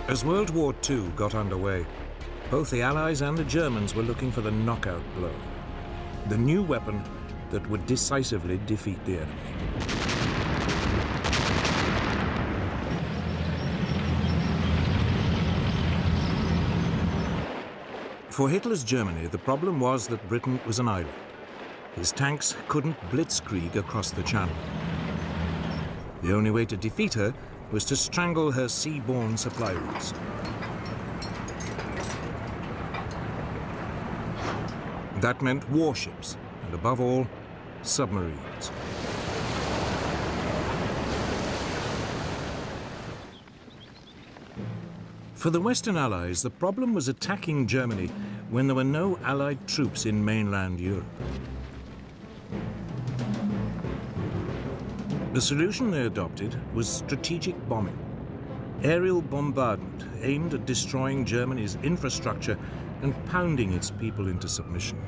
As World War II got underway, both the Allies and the Germans were looking for the knockout blow, the new weapon that would decisively defeat the enemy. For Hitler's Germany, the problem was that Britain was an island. His tanks couldn't blitzkrieg across the Channel. The only way to defeat her was to strangle her seaborne supply routes. That meant warships, and above all, submarines. For the Western Allies, the problem was attacking Germany when there were no Allied troops in mainland Europe. The solution they adopted was strategic bombing. Aerial bombardment aimed at destroying Germany's infrastructure and pounding its people into submission.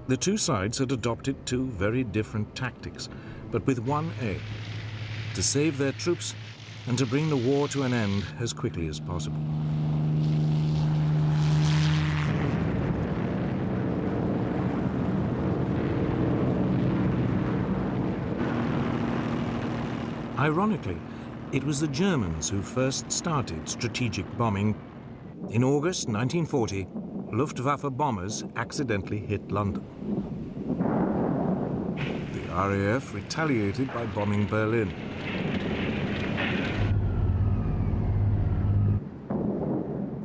The two sides had adopted two very different tactics, but with one aim: to save their troops and to bring the war to an end as quickly as possible. Ironically, it was the Germans who first started strategic bombing. In August 1940, Luftwaffe bombers accidentally hit London. The RAF retaliated by bombing Berlin.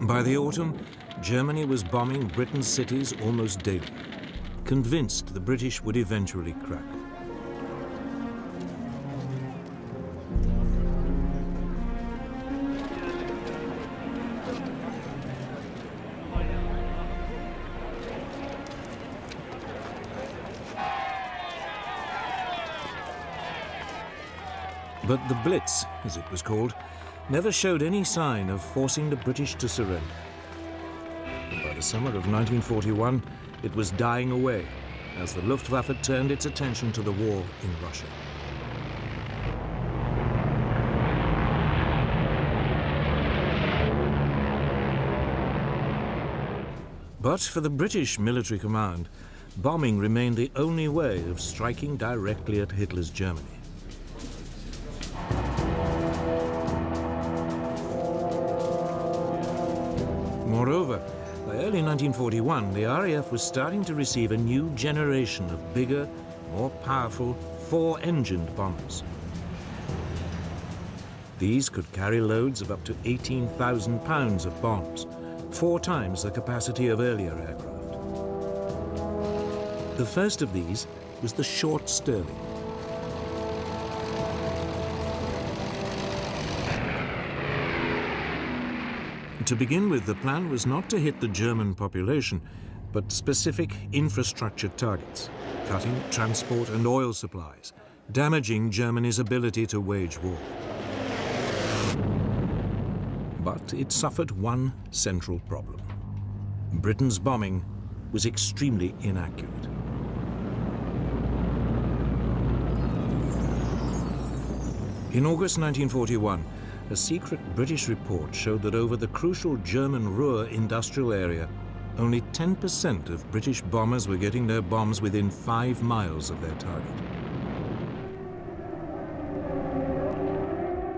By the autumn, Germany was bombing Britain's cities almost daily, convinced the British would eventually crack. But the Blitz, as it was called, never showed any sign of forcing the British to surrender. And by the summer of 1941, it was dying away as the Luftwaffe turned its attention to the war in Russia. But for the British military command, bombing remained the only way of striking directly at Hitler's Germany. Moreover, by early 1941, the RAF was starting to receive a new generation of bigger, more powerful, four-engined bombers. These could carry loads of up to 18,000 pounds of bombs, 4 times the capacity of earlier aircraft. The first of these was the Short Stirling. To begin with, the plan was not to hit the German population, but specific infrastructure targets, cutting transport and oil supplies, damaging Germany's ability to wage war. But it suffered one central problem. Britain's bombing was extremely inaccurate. In August 1941, a secret British report showed that over the crucial German Ruhr industrial area, only 10% of British bombers were getting their bombs within 5 miles of their target.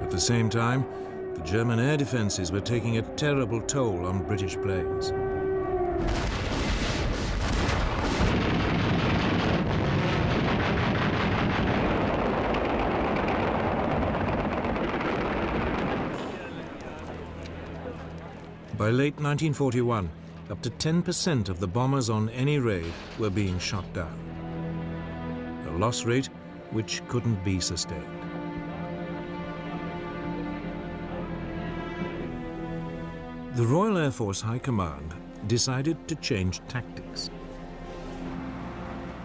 At the same time, the German air defenses were taking a terrible toll on British planes. By late 1941, up to 10% of the bombers on any raid were being shot down, a loss rate which couldn't be sustained. The Royal Air Force High Command decided to change tactics.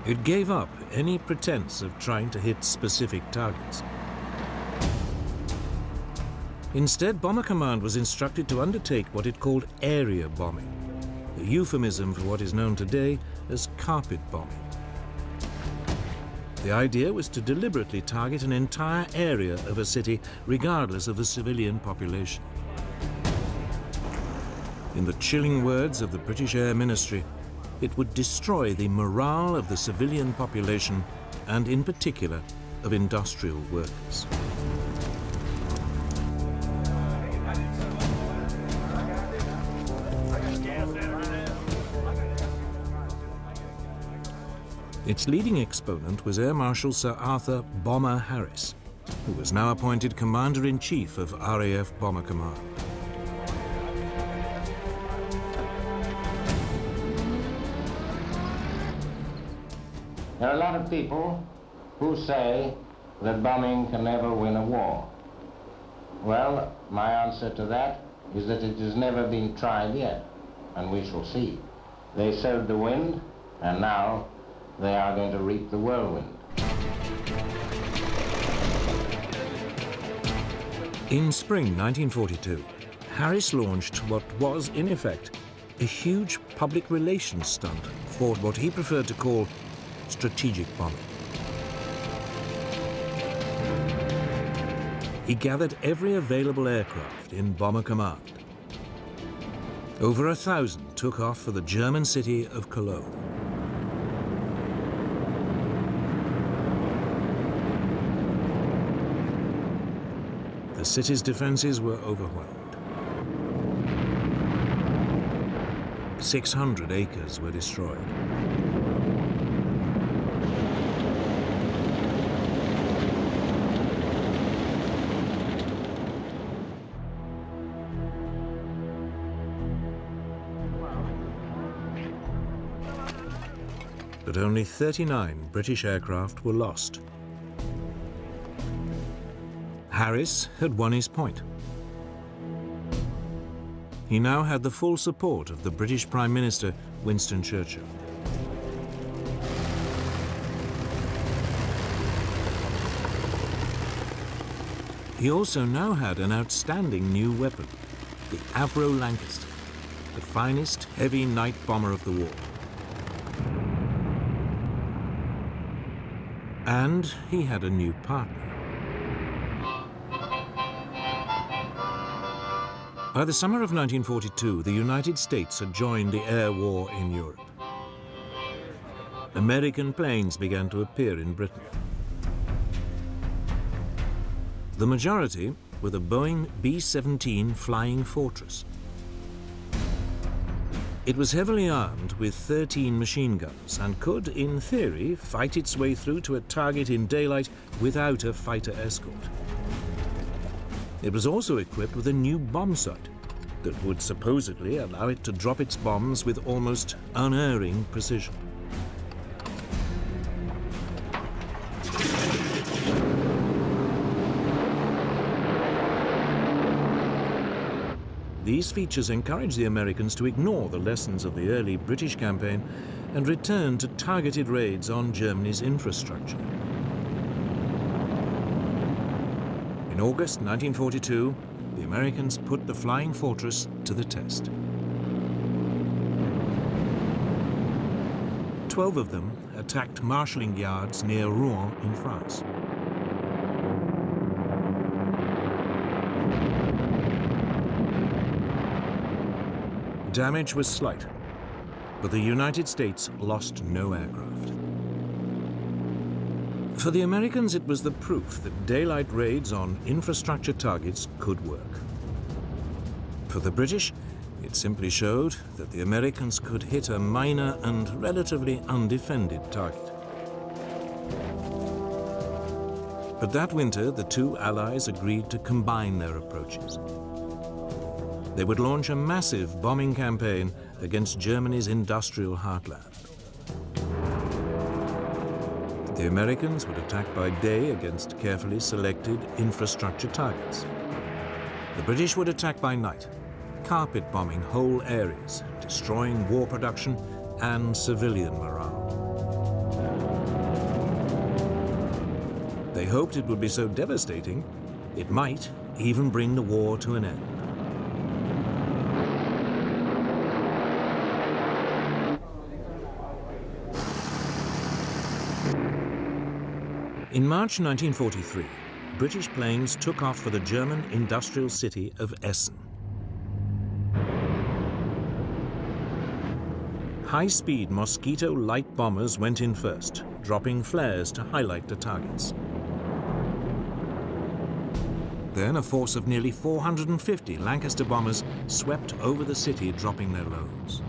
It gave up any pretense of trying to hit specific targets. Instead, Bomber Command was instructed to undertake what it called area bombing, a euphemism for what is known today as carpet bombing. The idea was to deliberately target an entire area of a city, regardless of the civilian population. In the chilling words of the British Air Ministry, it would destroy the morale of the civilian population and, in particular, of industrial workers. Its leading exponent was Air Marshal Sir Arthur Bomber Harris, who was now appointed Commander-in-Chief of RAF Bomber Command. There are a lot of people who say that bombing can never win a war. Well, my answer to that is that it has never been tried yet, and we shall see. They sowed the wind, and now they are going to reap the whirlwind. In spring 1942, Harris launched what was, in effect, a huge public relations stunt for what he preferred to call strategic bombing. He gathered every available aircraft in Bomber Command. Over 1,000 took off for the German city of Cologne. The city's defenses were overwhelmed. 600 acres were destroyed. But only 39 British aircraft were lost. Harris had won his point. He now had the full support of the British Prime Minister, Winston Churchill. He also now had an outstanding new weapon, the Avro Lancaster, the finest heavy night bomber of the war. And he had a new partner. By the summer of 1942, the United States had joined the air war in Europe. American planes began to appear in Britain. The majority were the Boeing B-17 Flying Fortress. It was heavily armed with 13 machine guns and could, in theory, fight its way through to a target in daylight without a fighter escort. It was also equipped with a new bomb sight that would supposedly allow it to drop its bombs with almost unerring precision. These features encouraged the Americans to ignore the lessons of the early British campaign and return to targeted raids on Germany's infrastructure. In August 1942, the Americans put the Flying Fortress to the test. 12 of them attacked marshalling yards near Rouen in France. Damage was slight, but the United States lost no aircraft. For the Americans, it was the proof that daylight raids on infrastructure targets could work. For the British, it simply showed that the Americans could hit a minor and relatively undefended target. But that winter, the two allies agreed to combine their approaches. They would launch a massive bombing campaign against Germany's industrial heartland. The Americans would attack by day against carefully selected infrastructure targets. The British would attack by night, carpet bombing whole areas, destroying war production and civilian morale. They hoped it would be so devastating, it might even bring the war to an end. In March 1943, British planes took off for the German industrial city of Essen. High-speed Mosquito light bombers went in first, dropping flares to highlight the targets. Then a force of nearly 450 Lancaster bombers swept over the city, dropping their loads.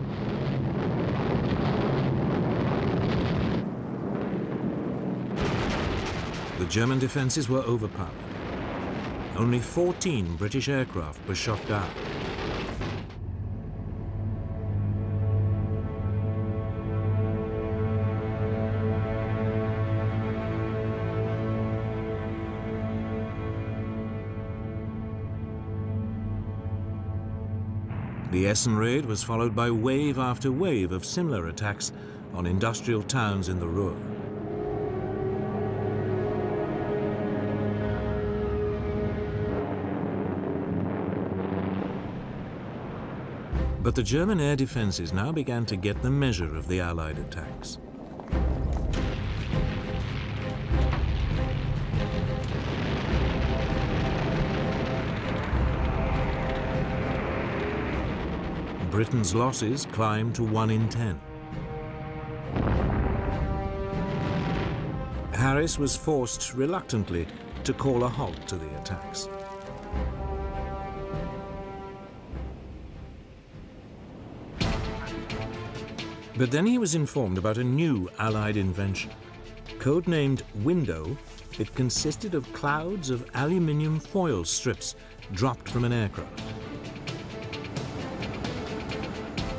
The German defenses were overpowered. Only 14 British aircraft were shot down. The Essen raid was followed by wave after wave of similar attacks on industrial towns in the Ruhr. But the German air defenses now began to get the measure of the Allied attacks. Britain's losses climbed to 1 in 10. Harris was forced reluctantly to call a halt to the attacks. But then he was informed about a new Allied invention. Codenamed Window, it consisted of clouds of aluminium foil strips dropped from an aircraft.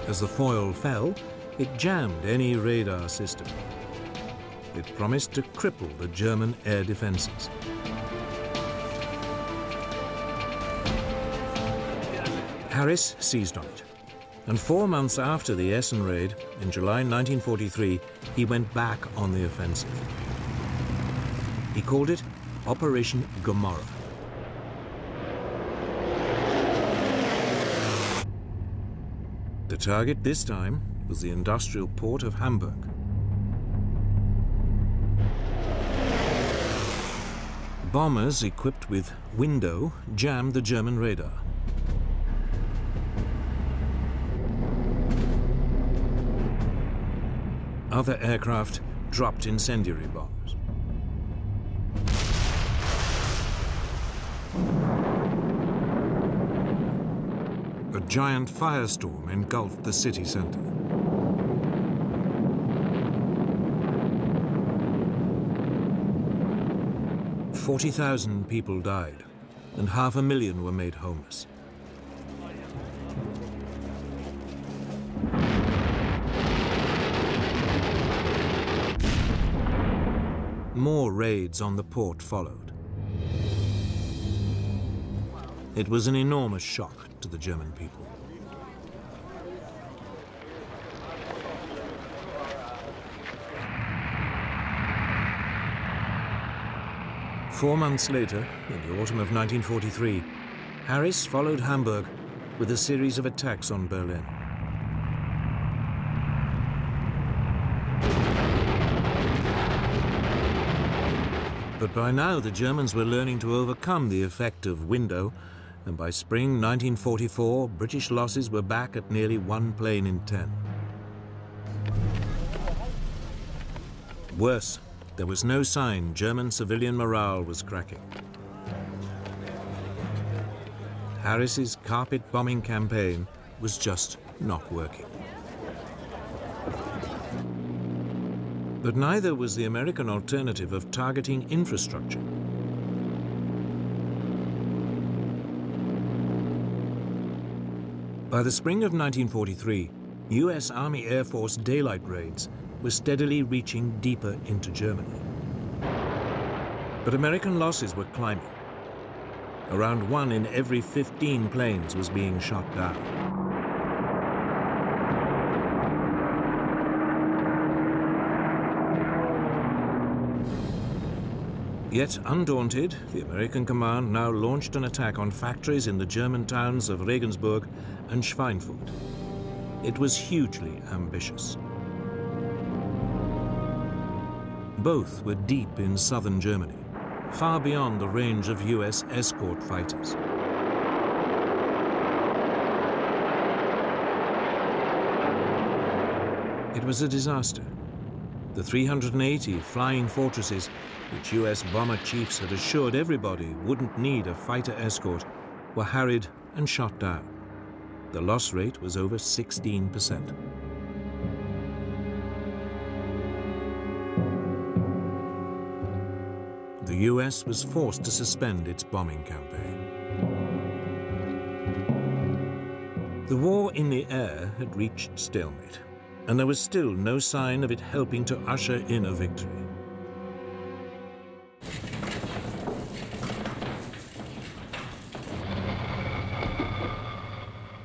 As the foil fell, it jammed any radar system. It promised to cripple the German air defenses. Harris seized on it. And 4 months after the Essen raid, in July 1943, he went back on the offensive. He called it Operation Gomorrah. The target this time was the industrial port of Hamburg. Bombers equipped with Window jammed the German radar. Other aircraft dropped incendiary bombs. A giant firestorm engulfed the city center. "40,000 people died, and 500,000 were made homeless. More raids on the port followed. It was an enormous shock to the German people. Four months later, in the autumn of 1943, Harris followed Hamburg with a series of attacks on Berlin. But by now, the Germans were learning to overcome the effect of Window, and by spring 1944, British losses were back at nearly 1 plane in 10. Worse, there was no sign German civilian morale was cracking. Harris's carpet bombing campaign was just not working. But neither was the American alternative of targeting infrastructure. By the spring of 1943, US Army Air Force daylight raids were steadily reaching deeper into Germany. But American losses were climbing. Around 1 in every 15 planes was being shot down. Yet undaunted, the American command now launched an attack on factories in the German towns of Regensburg and Schweinfurt. It was hugely ambitious. Both were deep in southern Germany, far beyond the range of US escort fighters. It was a disaster. The 380 flying fortresses, which US bomber chiefs had assured everybody wouldn't need a fighter escort, were harried and shot down. The loss rate was over 16%. The US was forced to suspend its bombing campaign. The war in the air had reached stalemate, and there was still no sign of it helping to usher in a victory.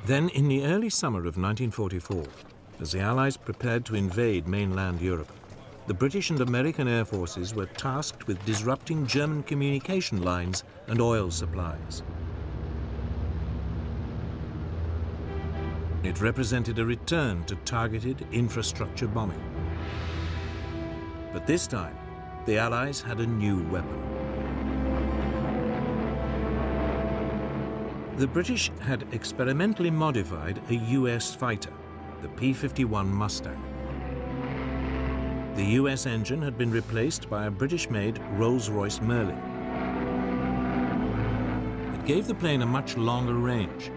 Then, in the early summer of 1944, as the Allies prepared to invade mainland Europe, the British and American air forces were tasked with disrupting German communication lines and oil supplies. It represented a return to targeted infrastructure bombing. But this time, the Allies had a new weapon. The British had experimentally modified a US fighter, the P-51 Mustang. The US engine had been replaced by a British-made Rolls-Royce Merlin. It gave the plane a much longer range.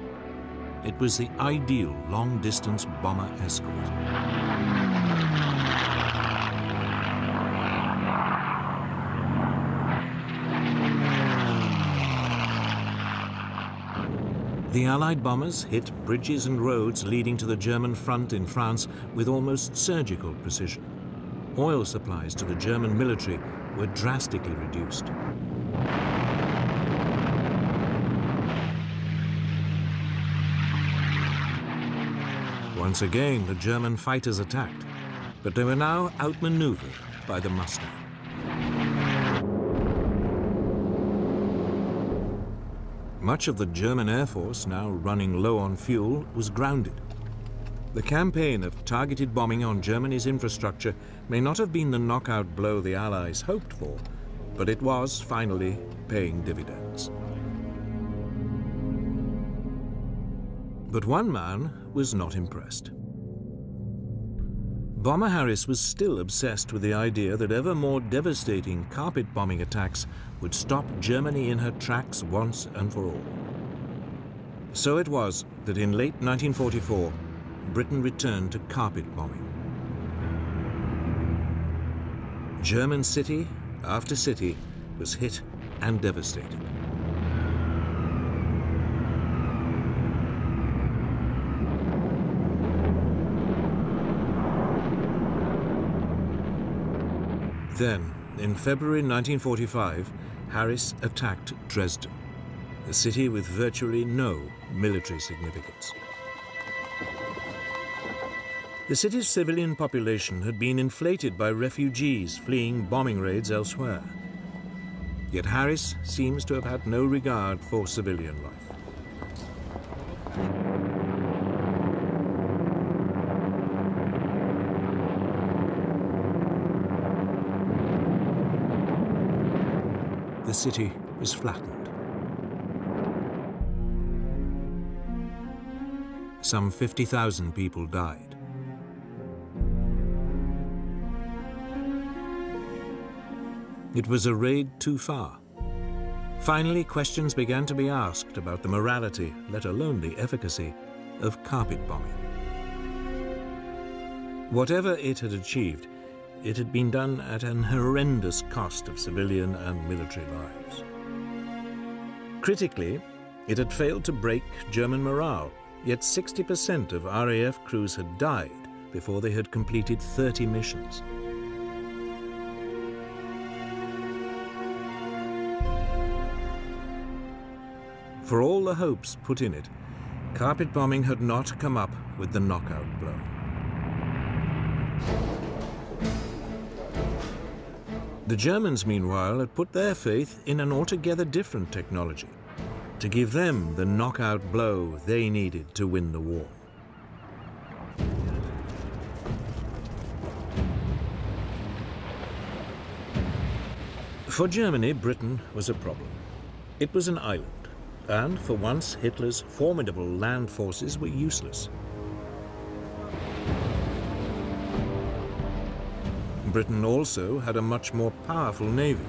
It was the ideal long-distance bomber escort. The Allied bombers hit bridges and roads leading to the German front in France with almost surgical precision. Oil supplies to the German military were drastically reduced. Once again, the German fighters attacked, but they were now outmaneuvered by the Mustang. Much of the German Air Force, now running low on fuel, was grounded. The campaign of targeted bombing on Germany's infrastructure may not have been the knockout blow the Allies hoped for, but it was finally paying dividends. But one man was not impressed. Bomber Harris was still obsessed with the idea that ever more devastating carpet bombing attacks would stop Germany in her tracks once and for all. So it was that in late 1944, Britain returned to carpet bombing. German city after city was hit and devastated. Then, in February 1945, Harris attacked Dresden, a city with virtually no military significance. The city's civilian population had been inflated by refugees fleeing bombing raids elsewhere. Yet Harris seems to have had no regard for civilian life. The city was flattened. Some 50,000 people died. It was a raid too far. Finally, questions began to be asked about the morality, let alone the efficacy, of carpet bombing. Whatever it had achieved, it had been done at an horrendous cost of civilian and military lives. Critically, it had failed to break German morale, yet 60% of RAF crews had died before they had completed 30 missions. For all the hopes put in it, carpet bombing had not come up with the knockout blow. The Germans, meanwhile, had put their faith in an altogether different technology to give them the knockout blow they needed to win the war. For Germany, Britain was a problem. It was an island, and for once Hitler's formidable land forces were useless. Britain also had a much more powerful navy.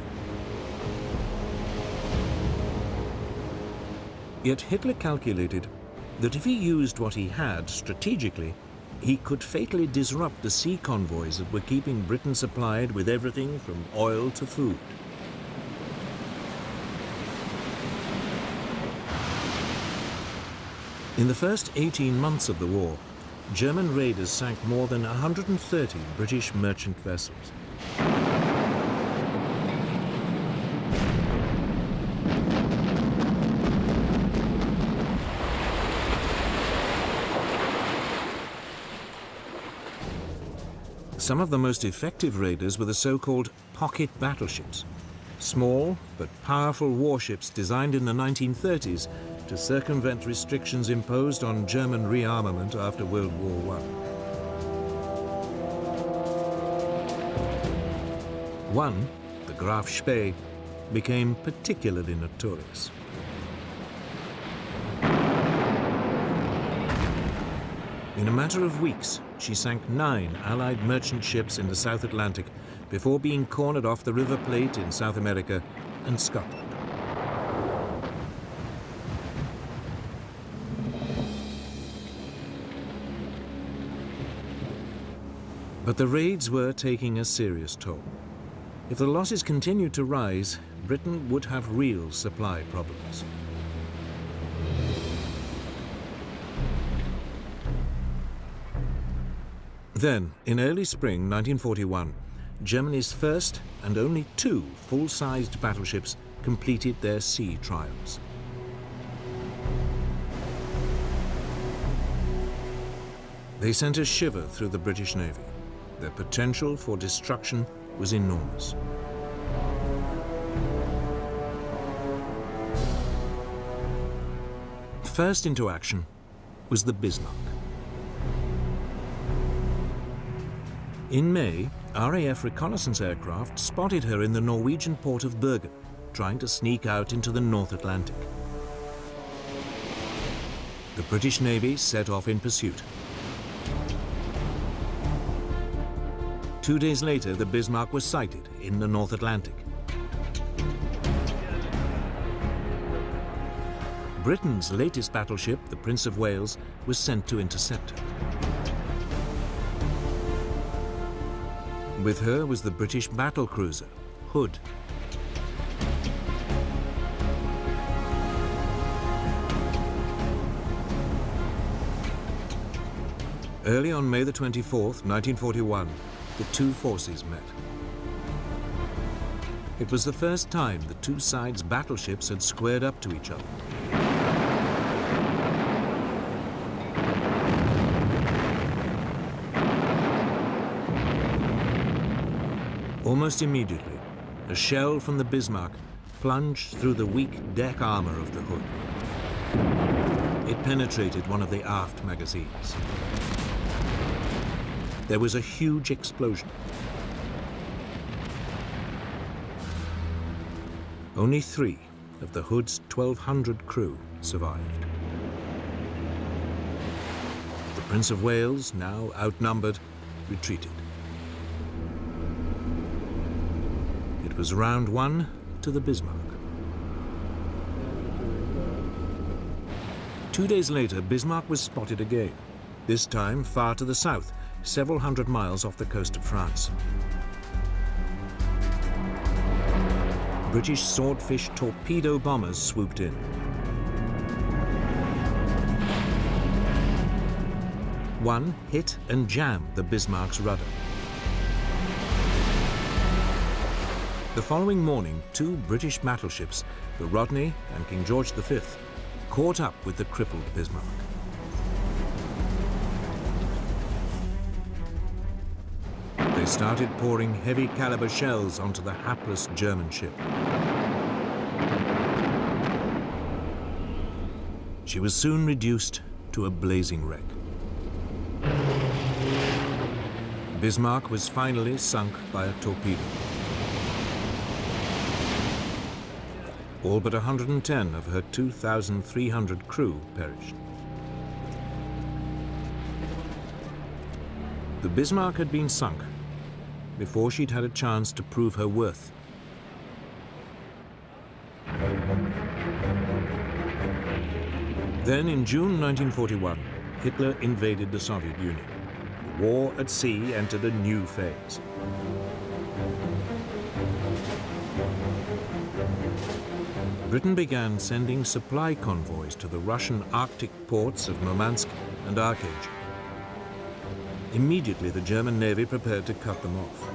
Yet Hitler calculated that if he used what he had strategically, he could fatally disrupt the sea convoys that were keeping Britain supplied with everything from oil to food. In the first 18 months of the war, German raiders sank more than 130 British merchant vessels. Some of the most effective raiders were the so-called pocket battleships, small but powerful warships designed in the 1930s to circumvent restrictions imposed on German rearmament after World War I. One, the Graf Spee, became particularly notorious. In a matter of weeks, she sank 9 Allied merchant ships in the South Atlantic before being cornered off the River Plate in South America and Scotland. But the raids were taking a serious toll. If the losses continued to rise, Britain would have real supply problems. Then, in early spring 1941, Germany's first and only 2 full-sized battleships completed their sea trials. They sent a shiver through the British Navy. Their potential for destruction was enormous. First into action was the Bismarck. In May, RAF reconnaissance aircraft spotted her in the Norwegian port of Bergen, trying to sneak out into the North Atlantic. The British Navy set off in pursuit. 2 days later, the Bismarck was sighted in the North Atlantic. Britain's latest battleship, the Prince of Wales, was sent to intercept her. With her was the British battlecruiser, Hood. Early on May the 24th, 1941, the 2 forces met. It was the first time the 2 sides' battleships had squared up to each other. Almost immediately, a shell from the Bismarck plunged through the weak deck armor of the Hood. It penetrated one of the aft magazines. There was a huge explosion. Only 3 of the Hood's 1,200 crew survived. The Prince of Wales, now outnumbered, retreated. It was round 1 to the Bismarck. 2 days later, Bismarck was spotted again, this time far to the south, several hundred miles off the coast of France. British Swordfish torpedo bombers swooped in. One hit and jammed the Bismarck's rudder. The following morning, 2 British battleships, the Rodney and King George V, caught up with the crippled Bismarck. They started pouring heavy caliber shells onto the hapless German ship. She was soon reduced to a blazing wreck. Bismarck was finally sunk by a torpedo. All but 110 of her 2,300 crew perished. The Bismarck had been sunk before she'd had a chance to prove her worth. Then, in June 1941, Hitler invaded the Soviet Union. The war at sea entered a new phase. Britain began sending supply convoys to the Russian Arctic ports of Murmansk and Archangel. Immediately, the German Navy prepared to cut them off.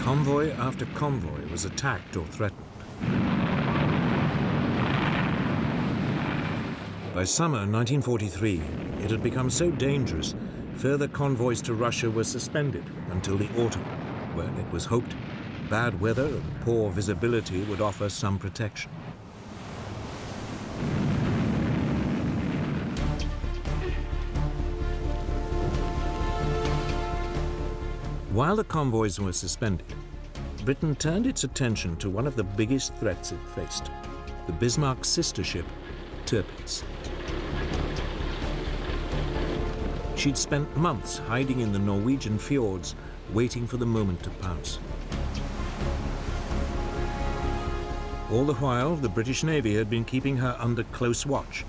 Convoy after convoy was attacked or threatened. By summer 1943, it had become so dangerous, further convoys to Russia were suspended until the autumn, when it was hoped bad weather and poor visibility would offer some protection. While the convoys were suspended, Britain turned its attention to one of the biggest threats it faced, the Bismarck's sister ship, Tirpitz. She'd spent months hiding in the Norwegian fjords, waiting for the moment to pounce. All the while, the British Navy had been keeping her under close watch,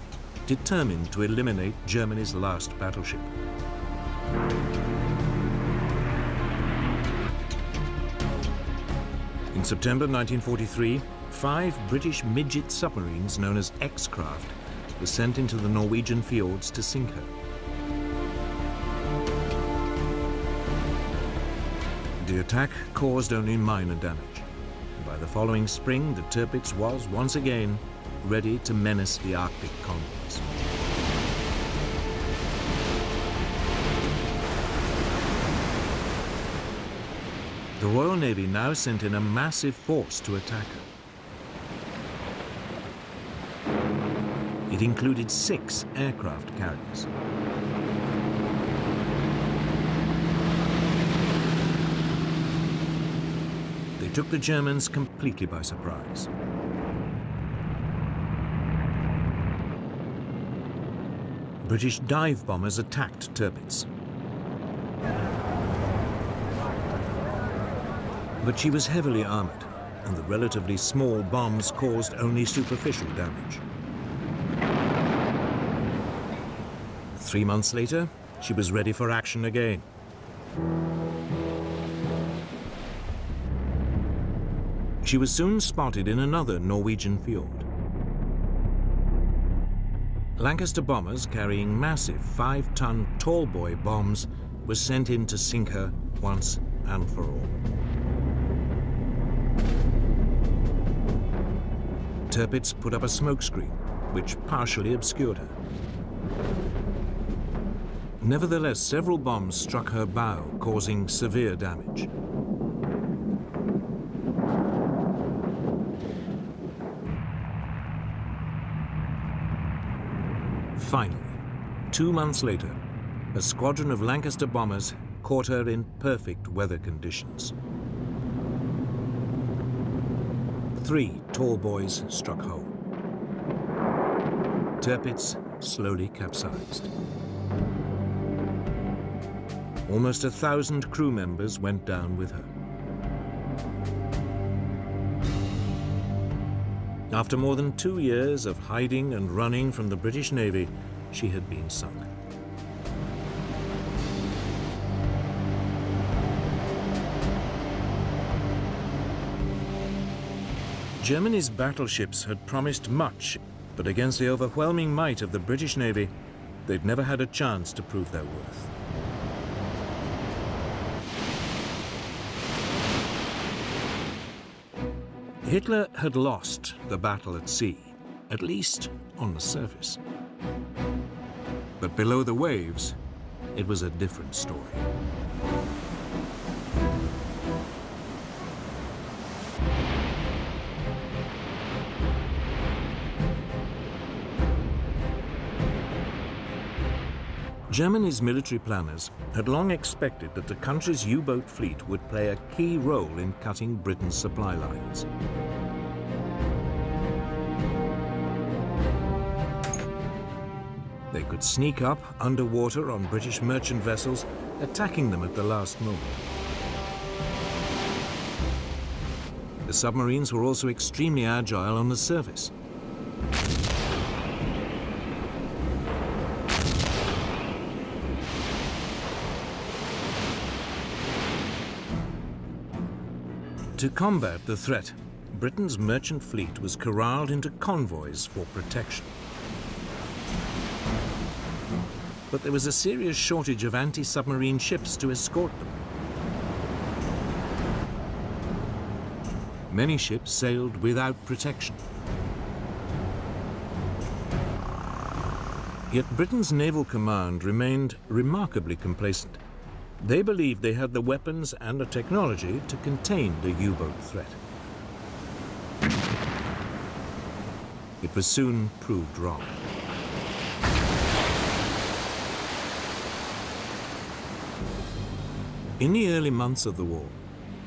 determined to eliminate Germany's last battleship. In September 1943, 5 British midget submarines known as X-craft were sent into the Norwegian fjords to sink her. The attack caused only minor damage. By the following spring, the Tirpitz was once again ready to menace the Arctic convoys. The Royal Navy now sent in a massive force to attack her. It included 6 aircraft carriers. They took the Germans completely by surprise. British dive bombers attacked Tirpitz. But she was heavily armored, and the relatively small bombs caused only superficial damage. 3 months later, she was ready for action again. She was soon spotted in another Norwegian fjord. Lancaster bombers carrying massive 5-ton tallboy bombs were sent in to sink her once and for all. Tirpitz put up a smokescreen, which partially obscured her. Nevertheless, several bombs struck her bow, causing severe damage. Finally, 2 months later, a squadron of Lancaster bombers caught her in perfect weather conditions. 3 tall boys struck home. Tirpitz slowly capsized. Almost 1,000 crew members went down with her. After more than 2 years of hiding and running from the British Navy, she had been sunk. Germany's battleships had promised much, but against the overwhelming might of the British Navy, they'd never had a chance to prove their worth. Hitler had lost the battle at sea, at least on the surface. But below the waves, it was a different story. Germany's military planners had long expected that the country's U-boat fleet would play a key role in cutting Britain's supply lines. They could sneak up underwater on British merchant vessels, attacking them at the last moment. The submarines were also extremely agile on the surface. To combat the threat, Britain's merchant fleet was corralled into convoys for protection. But there was a serious shortage of anti-submarine ships to escort them. Many ships sailed without protection. Yet Britain's naval command remained remarkably complacent. They believed they had the weapons and the technology to contain the U-boat threat. It was soon proved wrong. In the early months of the war,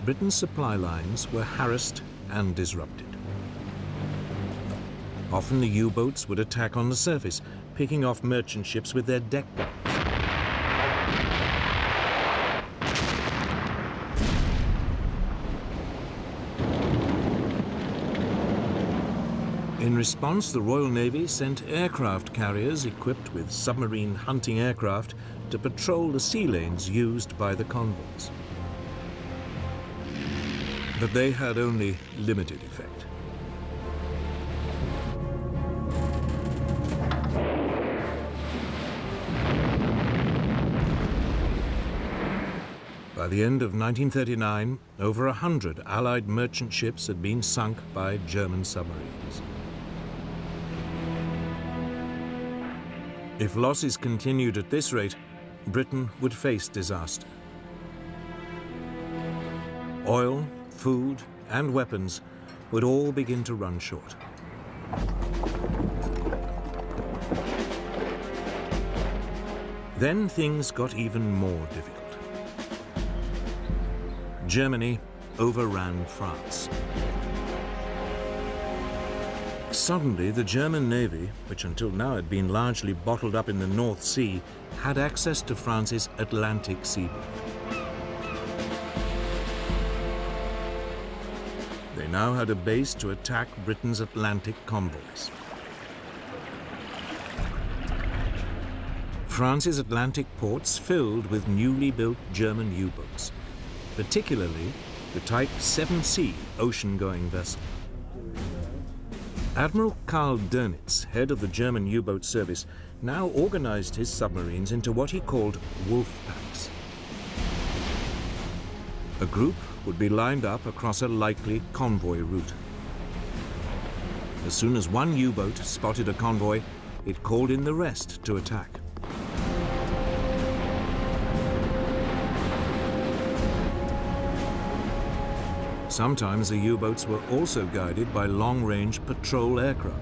Britain's supply lines were harassed and disrupted. Often the U-boats would attack on the surface, picking off merchant ships with their deck guns. In response, the Royal Navy sent aircraft carriers equipped with submarine hunting aircraft to patrol the sea lanes used by the convoys. But they had only limited effect. By the end of 1939, over 100 Allied merchant ships had been sunk by German submarines. If losses continued at this rate, Britain would face disaster. Oil, food, and weapons would all begin to run short. Then things got even more difficult. Germany overran France. Suddenly, the German Navy, which until now had been largely bottled up in the North Sea, had access to France's Atlantic seaboard. They now had a base to attack Britain's Atlantic convoys. France's Atlantic ports filled with newly built German U-boats, particularly the Type 7C ocean-going vessel. Admiral Karl Dönitz, head of the German U-boat service, now organized his submarines into what he called wolf packs. A group would be lined up across a likely convoy route. As soon as one U-boat spotted a convoy, it called in the rest to attack. Sometimes the U-boats were also guided by long-range patrol aircraft.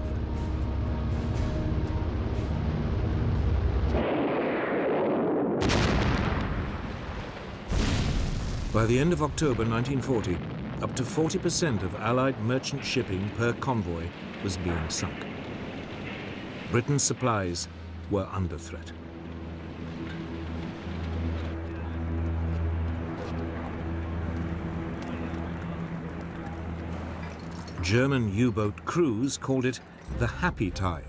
By the end of October 1940, up to 40% of Allied merchant shipping per convoy was being sunk. Britain's supplies were under threat. German U-boat crews called it the Happy Time,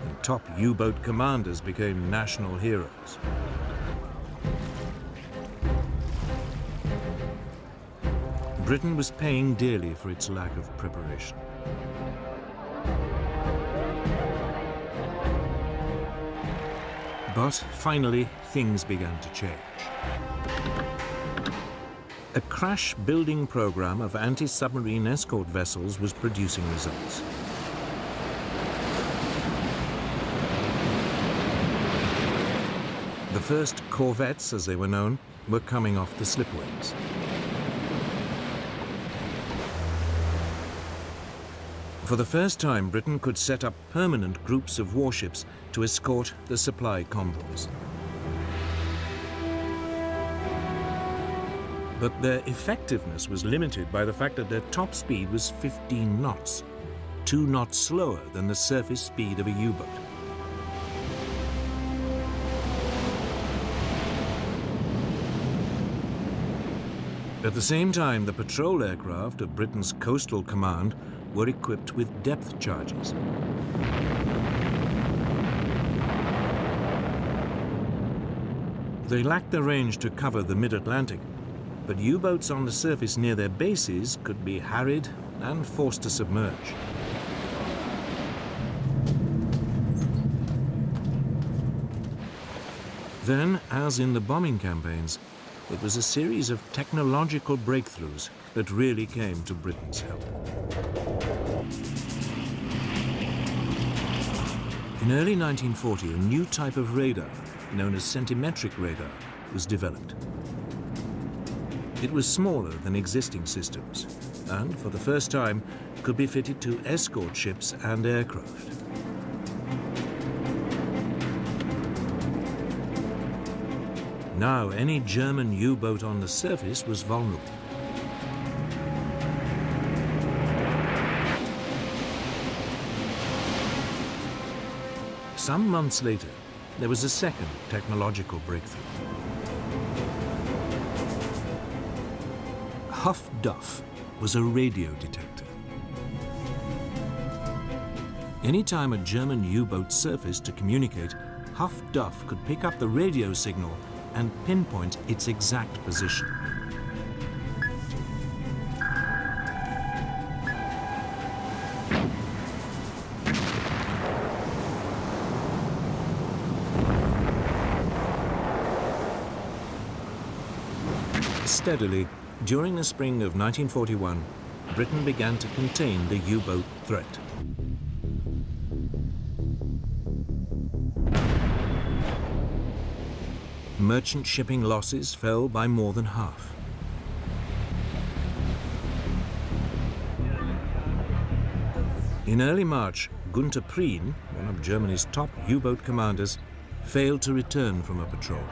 and top U-boat commanders became national heroes. Britain was paying dearly for its lack of preparation. But finally, things began to change. A crash-building program of anti-submarine escort vessels was producing results. The first corvettes, as they were known, were coming off the slipways. For the first time, Britain could set up permanent groups of warships to escort the supply convoys. But their effectiveness was limited by the fact that their top speed was 15 knots, 2 knots slower than the surface speed of a U-boat. At the same time, the patrol aircraft of Britain's Coastal Command were equipped with depth charges. They lacked the range to cover the mid-Atlantic, but U-boats on the surface near their bases could be harried and forced to submerge. Then, as in the bombing campaigns, it was a series of technological breakthroughs that really came to Britain's help. In early 1940, a new type of radar, known as centimetric radar, was developed. It was smaller than existing systems and, for the first time, could be fitted to escort ships and aircraft. Now, any German U-boat on the surface was vulnerable. Some months later, there was a second technological breakthrough. Huff-Duff was a radio detector. Anytime a German U-boat surfaced to communicate, Huff-Duff could pick up the radio signal and pinpoint its exact position. Steadily, during the spring of 1941, Britain began to contain the U-boat threat. Merchant shipping losses fell by more than half. In early March, Günther Prien, one of Germany's top U-boat commanders, failed to return from a patrol.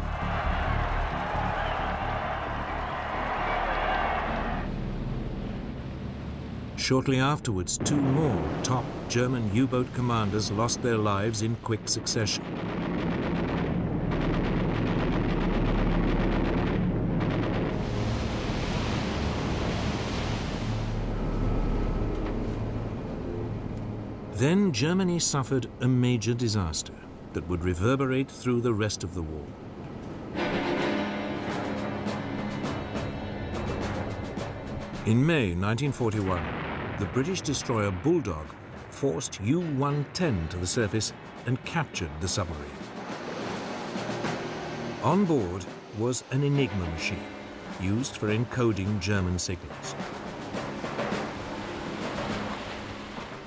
Shortly afterwards, 2 more top German U-boat commanders lost their lives in quick succession. Then Germany suffered a major disaster that would reverberate through the rest of the war. In May 1941, the British destroyer Bulldog forced U-110 to the surface and captured the submarine. On board was an Enigma machine used for encoding German signals.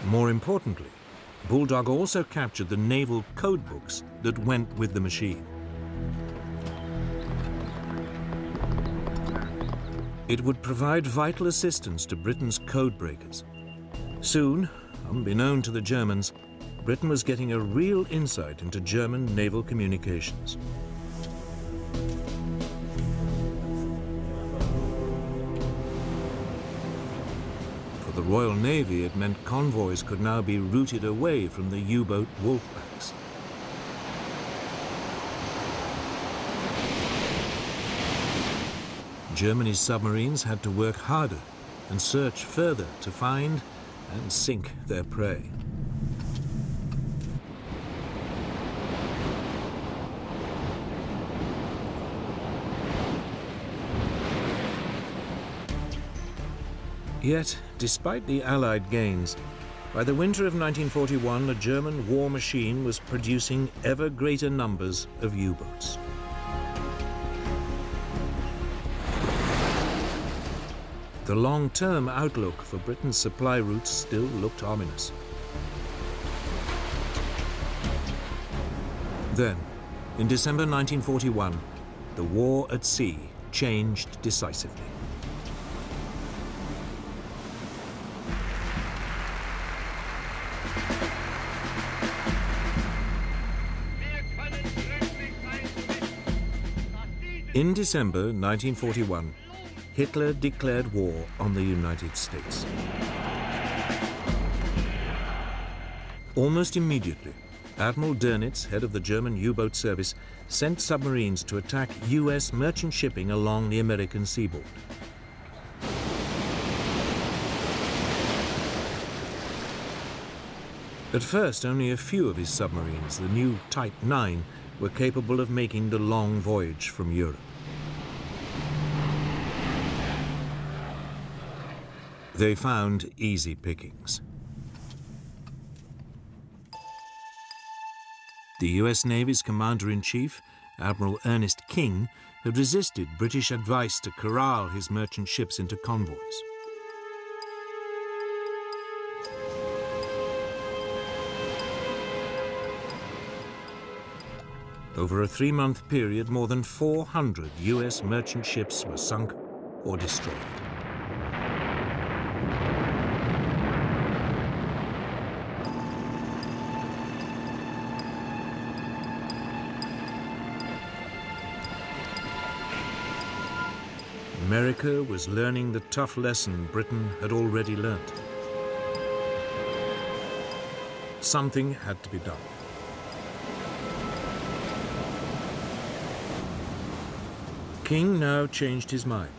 More importantly, Bulldog also captured the naval code books that went with the machine. It would provide vital assistance to Britain's code breakers. Soon, unbeknown to the Germans, Britain was getting a real insight into German naval communications. For the Royal Navy, it meant convoys could now be routed away from the U-boat wolfpacks. Germany's submarines had to work harder and search further to find and sink their prey. Yet, despite the Allied gains, by the winter of 1941, the German war machine was producing ever greater numbers of U-boats. The long-term outlook for Britain's supply routes still looked ominous. Then, in December 1941, the war at sea changed decisively. In December 1941, Hitler declared war on the United States. Almost immediately, Admiral Dönitz, head of the German U-boat service, sent submarines to attack US merchant shipping along the American seaboard. At first, only a few of his submarines, the new Type 9, were capable of making the long voyage from Europe. They found easy pickings. The US Navy's Commander-in-Chief, Admiral Ernest King, had resisted British advice to corral his merchant ships into convoys. Over a 3-month period, more than 400 US merchant ships were sunk or destroyed. America was learning the tough lesson Britain had already learnt. Something had to be done. King now changed his mind,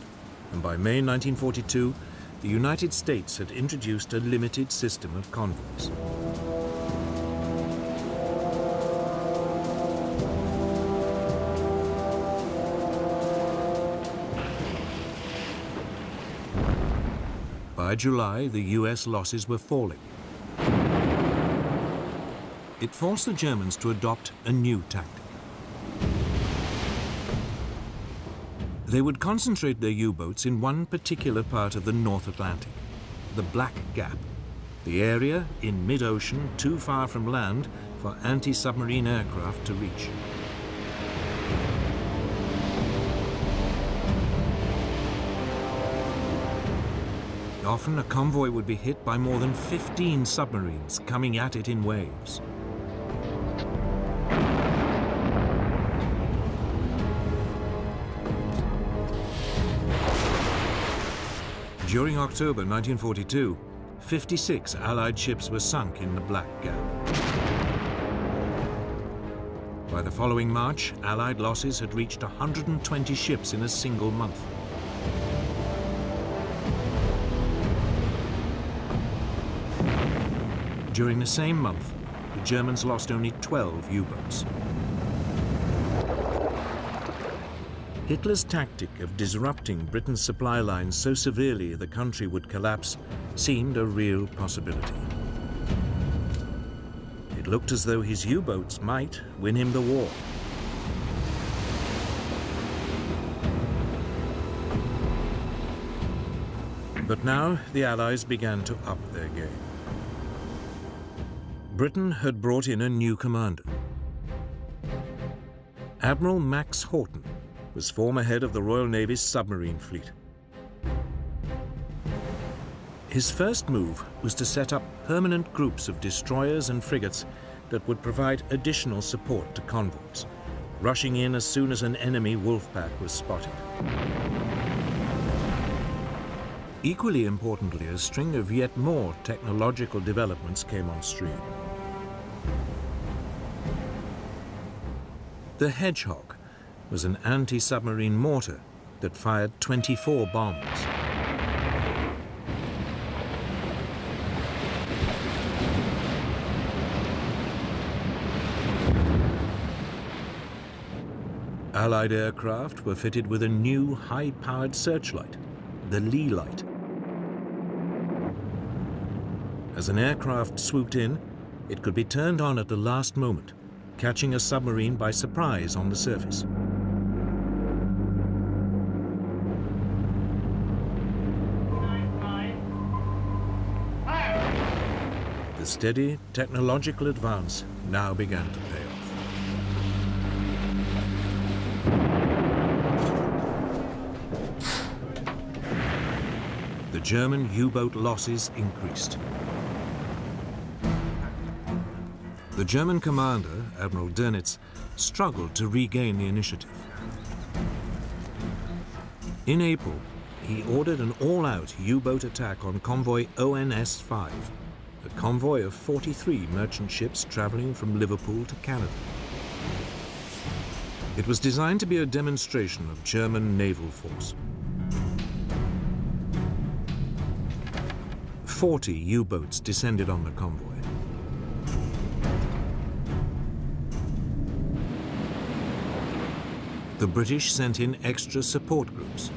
and by May 1942, the United States had introduced a limited system of convoys. By July, the US losses were falling. It forced the Germans to adopt a new tactic. They would concentrate their U-boats in one particular part of the North Atlantic, the Black Gap, the area in mid-ocean too far from land for anti-submarine aircraft to reach. Often a convoy would be hit by more than 15 submarines coming at it in waves. During October 1942, 56 Allied ships were sunk in the Black Gap. By the following March, Allied losses had reached 120 ships in a single month. During the same month, the Germans lost only 12 U-boats. Hitler's tactic of disrupting Britain's supply lines so severely the country would collapse seemed a real possibility. It looked as though his U-boats might win him the war. But now the Allies began to up their game. Britain had brought in a new commander. Admiral Max Horton was former head of the Royal Navy's submarine fleet. His first move was to set up permanent groups of destroyers and frigates that would provide additional support to convoys, rushing in as soon as an enemy wolfpack was spotted. Equally importantly, a string of yet more technological developments came on stream. The Hedgehog was an anti-submarine mortar that fired 24 bombs. Allied aircraft were fitted with a new high-powered searchlight, the Lee light. As an aircraft swooped in, it could be turned on at the last moment, catching a submarine by surprise on the surface. The steady technological advance now began to pay off. The German U-boat losses increased. The German commander, Admiral Dönitz, struggled to regain the initiative. In April, he ordered an all-out U-boat attack on convoy ONS-5, a convoy of 43 merchant ships traveling from Liverpool to Canada. It was designed to be a demonstration of German naval force. 40 U-boats descended on the convoy. The British sent in extra support groups.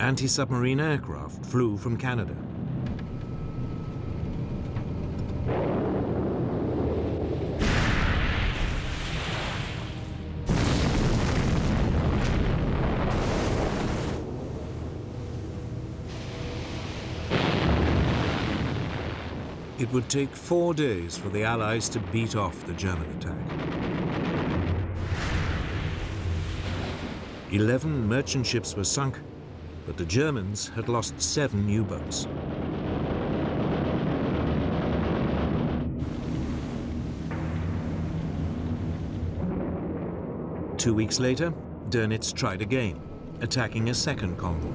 Anti-submarine aircraft flew from Canada. It would take 4 days for the Allies to beat off the German attack. 11 merchant ships were sunk, but the Germans had lost 7 U-boats. Two weeks later, Dönitz tried again, attacking a second convoy.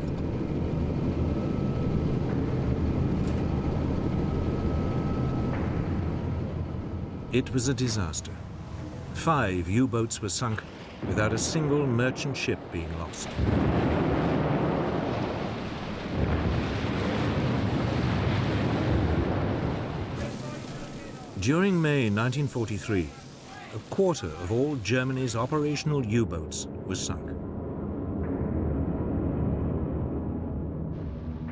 It was a disaster. 5 U-boats were sunk without a single merchant ship being lost. During May 1943, a quarter of all Germany's operational U-boats was sunk.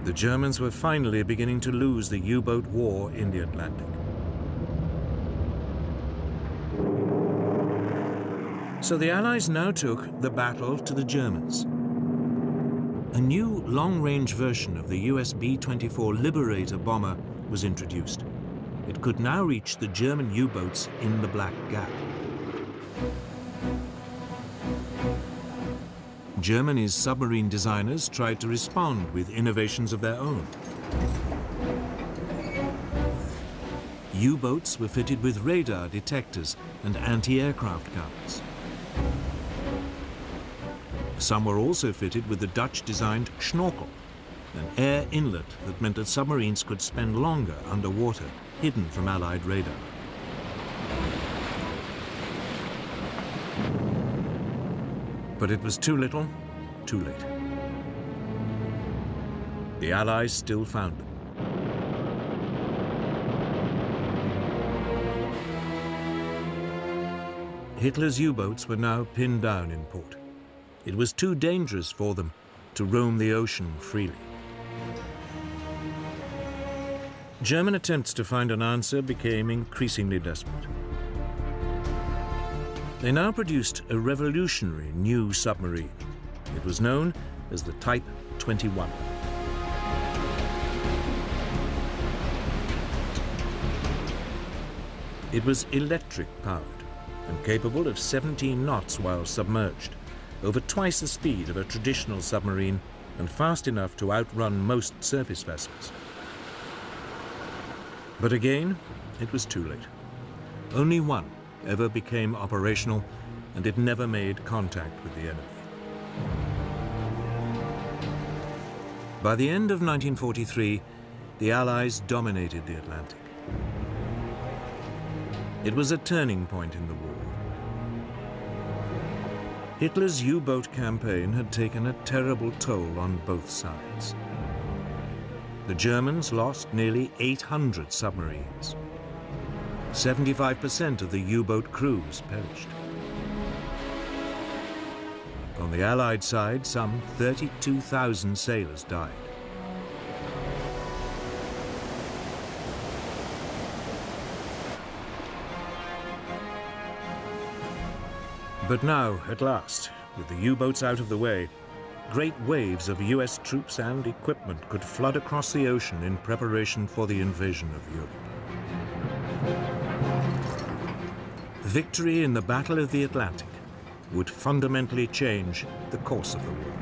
The Germans were finally beginning to lose the U-boat war in the Atlantic. So the Allies now took the battle to the Germans. A new long-range version of the US B-24 Liberator bomber was introduced. It could now reach the German U-boats in the Black Gap. Germany's submarine designers tried to respond with innovations of their own. U-boats were fitted with radar detectors and anti-aircraft guns. Some were also fitted with the Dutch-designed schnorkel, an air inlet that meant that submarines could spend longer underwater, hidden from Allied radar. But it was too little, too late. The Allies still found them. Hitler's U-boats were now pinned down in port. It was too dangerous for them to roam the ocean freely. German attempts to find an answer became increasingly desperate. They now produced a revolutionary new submarine. It was known as the Type 21. It was electric-powered and capable of 17 knots while submerged, over twice the speed of a traditional submarine and fast enough to outrun most surface vessels. But again, it was too late. Only one ever became operational, and it never made contact with the enemy. By the end of 1943, the Allies dominated the Atlantic. It was a turning point in the war. Hitler's U-boat campaign had taken a terrible toll on both sides. The Germans lost nearly 800 submarines. 75% of the U-boat crews perished. On the Allied side, some 32,000 sailors died. But now, at last, with the U-boats out of the way, great waves of US troops and equipment could flood across the ocean in preparation for the invasion of Europe. Victory in the Battle of the Atlantic would fundamentally change the course of the war.